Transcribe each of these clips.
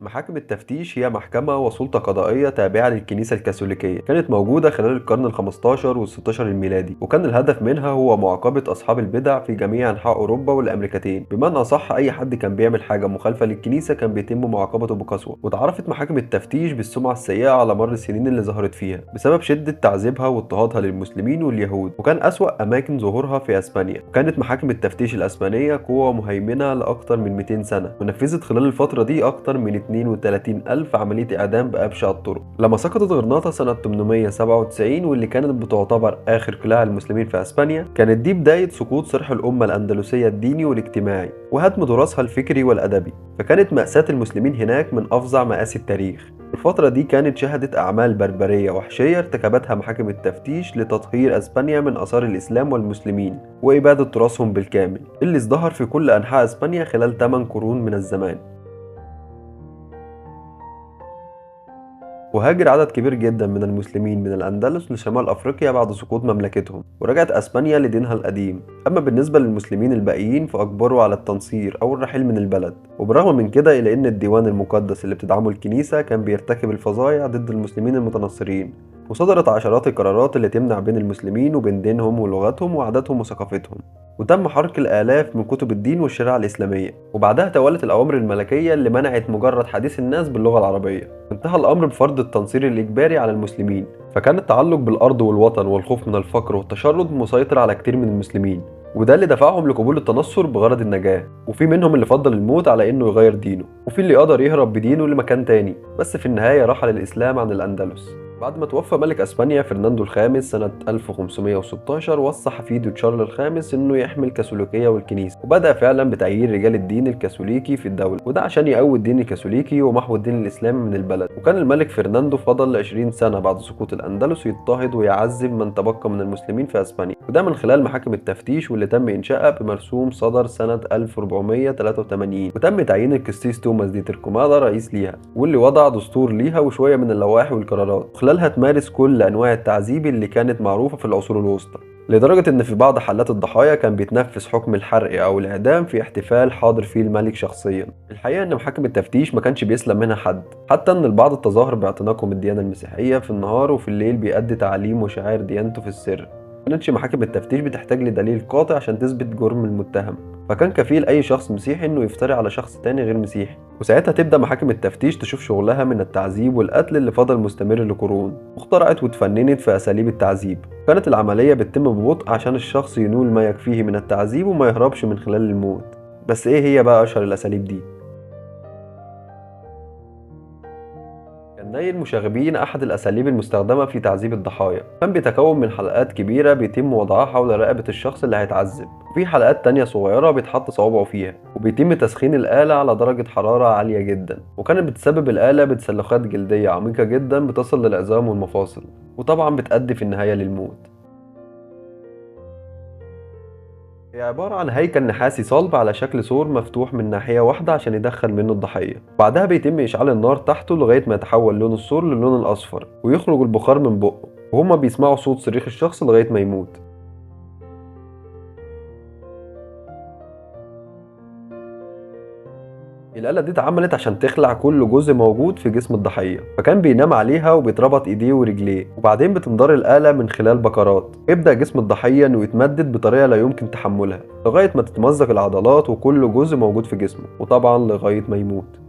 محاكم التفتيش هي محكمة وسلطة قضائية تابعة للكنيسة الكاثوليكية، كانت موجودة خلال القرن الخمستاشر والستاشر الميلادي، وكان الهدف منها هو معاقبة أصحاب البدع في جميع أنحاء أوروبا والأمريكتين. بمعنى أصح أي حد كان بيعمل حاجة مخالفة للكنيسة كان بيتم معاقبته بقسوة. وتعرفت محاكم التفتيش بالسمعة السيئة على مر السنين اللي ظهرت فيها بسبب شدة تعذيبها واضطهادها للمسلمين واليهود، وكان أسوأ أماكن ظهورها في أسبانيا. وكانت محاكم التفتيش الأسبانية قوة مهيمنة لأكثر من 200 سنة، ونفذت خلال الفترة دي أكثر من 32 ألف عملية إعدام بأبشع الطرق. لما سقطت غرناطة سنة 897 واللي كانت بتعتبر آخر قلاع المسلمين في أسبانيا، كانت دي بداية سقوط صرح الأمة الأندلسية الديني والاجتماعي وهدم تراثها الفكري والأدبي. فكانت مأساة المسلمين هناك من أفظع مآسي التاريخ. الفترة دي كانت شهدت أعمال بربرية وحشية ارتكبتها محاكم التفتيش لتطهير أسبانيا من آثار الإسلام والمسلمين وإبادة تراثهم بالكامل اللي ازدهر في كل أنحاء أسبانيا خلال 8 قرون من الزمان. وهاجر عدد كبير جدا من المسلمين من الأندلس لشمال أفريقيا بعد سقوط مملكتهم، ورجعت أسبانيا لدينها القديم. أما بالنسبة للمسلمين الباقيين فأجبروا على التنصير أو الرحيل من البلد. وبرغم من كده إلا إن الديوان المقدس اللي بتدعمه الكنيسة كان بيرتكب الفظائع ضد المسلمين المتنصرين، وصدرت عشرات القرارات اللي تمنع بين المسلمين وبين دينهم ولغتهم وعاداتهم وثقافتهم، وتم حرق الآلاف من كتب الدين والشريعة الإسلامية. وبعدها توالت الأوامر الملكية اللي منعت مجرد حديث الناس باللغة العربية. انتهى الأمر بفرض التنصير الإجباري على المسلمين، فكان التعلق بالأرض والوطن والخوف من الفقر والتشرد مسيطر على كتير من المسلمين، وده اللي دفعهم لقبول التنصر بغرض النجاة. وفي منهم اللي فضل الموت على إنه يغير دينه، وفي اللي قدر يهرب بدينه لمكان تاني، بس في النهاية رحل الإسلام عن الأندلس. بعد ما توفى ملك اسبانيا فرناندو الخامس سنة 1516 وصى حفيده تشارل الخامس انه يحمي الكاثوليكية والكنيسة، وبدأ فعلا بتغيير رجال الدين الكاثوليكي في الدولة، وده عشان يقوي الدين الكاثوليكي ومحو الدين الاسلامي من البلد. وكان الملك فرناندو فضل 20 سنة بعد سقوط الاندلس يضطهد ويعذب من تبقى من المسلمين في اسبانيا، وده من خلال محاكم التفتيش واللي تم انشائها بمرسوم صدر سنة 1483، وتم تعيين القسيس توماس دي تركومادا رئيس ليها، واللي وضع دستور ليها وشوية من اللوائح والقرارات، خلالها تمارس كل أنواع التعذيب اللي كانت معروفة في العصور الوسطى، لدرجة إن في بعض حالات الضحايا كان بيتنفذ حكم الحرق أو الإعدام في احتفال حاضر فيه الملك شخصيا. الحقيقة إن محاكم التفتيش ما كانش بيسلم منها حد، حتى إن البعض التظاهر باعتناقهم الديانة المسيحية في النهار وفي الليل بيأدي تعاليم وشعائر ديانته في السر. ما كانتش محاكم التفتيش بتحتاج لدليل قاطع عشان تثبت جرم المتهم، فكان كفيل أي شخص مسيحي إنه يفتري على شخص تاني غير مسيحي، وساعتها تبدأ محاكم التفتيش تشوف شغلها من التعذيب والقتل اللي فضل مستمر لقرون. واخترعت وتفننت في أساليب التعذيب. كانت العملية بتتم ببطء عشان الشخص ينول ما يكفيه من التعذيب وما يهربش من خلال الموت. بس إيه هي بقى أشهر الأساليب دي؟ كان ني المشاغبين أحد الأساليب المستخدمة في تعذيب الضحايا، كان بيتكون من حلقات كبيرة بيتم وضعها حول رقبة الشخص اللي هيتعذب، وفي حلقات تانية صغيرة بيتحط صوابعه فيها، وبيتم تسخين الآلة على درجة حرارة عالية جدا، وكانت بتسبب الآلة بتسلخات جلدية عميقة جدا بتصل للعظام والمفاصل، وطبعا بتؤدي في النهاية للموت. هي عبارة عن هيكل نحاسي صلب على شكل سور مفتوح من ناحية واحدة عشان يدخل منه الضحية. بعدها بيتم إشعال النار تحته لغاية ما يتحول لون السور للون الأصفر ويخرج البخار من بقه، وهما بيسمعوا صوت صريخ الشخص لغاية ما يموت. الآلة دي اتعملت عشان تخلع كل جزء موجود في جسم الضحية، فكان بينام عليها وبيتربط ايديه ورجليه، وبعدين بتنضر الآلة من خلال بكرات، يبدأ جسم الضحية انه يتمدد بطريقة لا يمكن تحملها لغاية ما تتمزق العضلات وكل جزء موجود في جسمه، وطبعا لغاية ما يموت.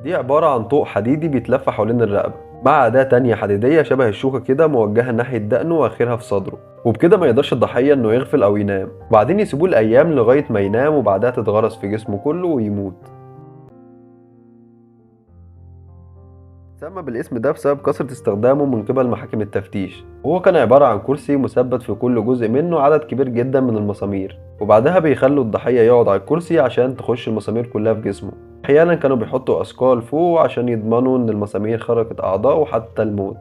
دي عبارة عن طوق حديدي بيتلف حوالين الرقبة مع أداة تانية حديدية شبه الشوكة كده موجهة ناحية دقنه وآخرها في صدره، وبكده ما يقدرش الضحية إنه يغفل أو ينام، وبعدين يسيبوه الأيام لغاية ما ينام وبعدها تتغرس في جسمه كله ويموت. سمى بالاسم ده بسبب كثرة استخدامه من قبل محاكم التفتيش، وهو كان عبارة عن كرسي مثبت في كل جزء منه عدد كبير جدا من المسامير، وبعدها بيخلوا الضحية يقعد على الكرسي عشان تخش المسامير كلها في جسمه. أحيانا كانوا بيحطوا أثقال فوق عشان يضمنوا إن المسامير خرقت أعضائه حتى الموت.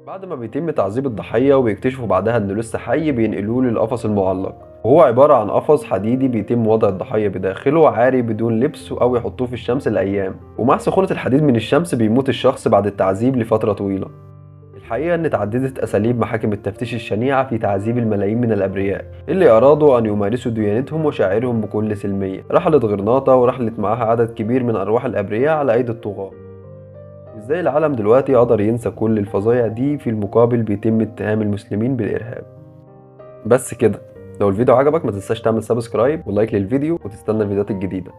بعد ما بيتم تعذيب الضحية وبيكتشفوا بعدها إنه لسه حي بينقلوه للقفص المعلق، وهو عبارة عن قفص حديدي بيتم وضع الضحية بداخله عاري بدون لبس أو يحطوه في الشمس لأيام، ومع سخونة الحديد من الشمس بيموت الشخص بعد التعذيب لفترة طويلة. الحقيقة إن تعددت أساليب محاكم التفتيش الشنيعة في تعذيب الملايين من الأبرياء اللي أرادوا أن يمارسوا ديانتهم وشعائرهم بكل سلمية. رحلت غرناطة ورحلت معاها عدد كبير من أرواح الأبرياء على أيدي الطغاة. إزاي العالم دلوقتي قدر ينسى كل الفظايع دي، في المقابل بيتم اتهام المسلمين بالإرهاب. بس كده، لو الفيديو عجبك ما تنساش تعمل سبسكرايب ولايك للفيديو وتستنى الفيديوهات الجديدة.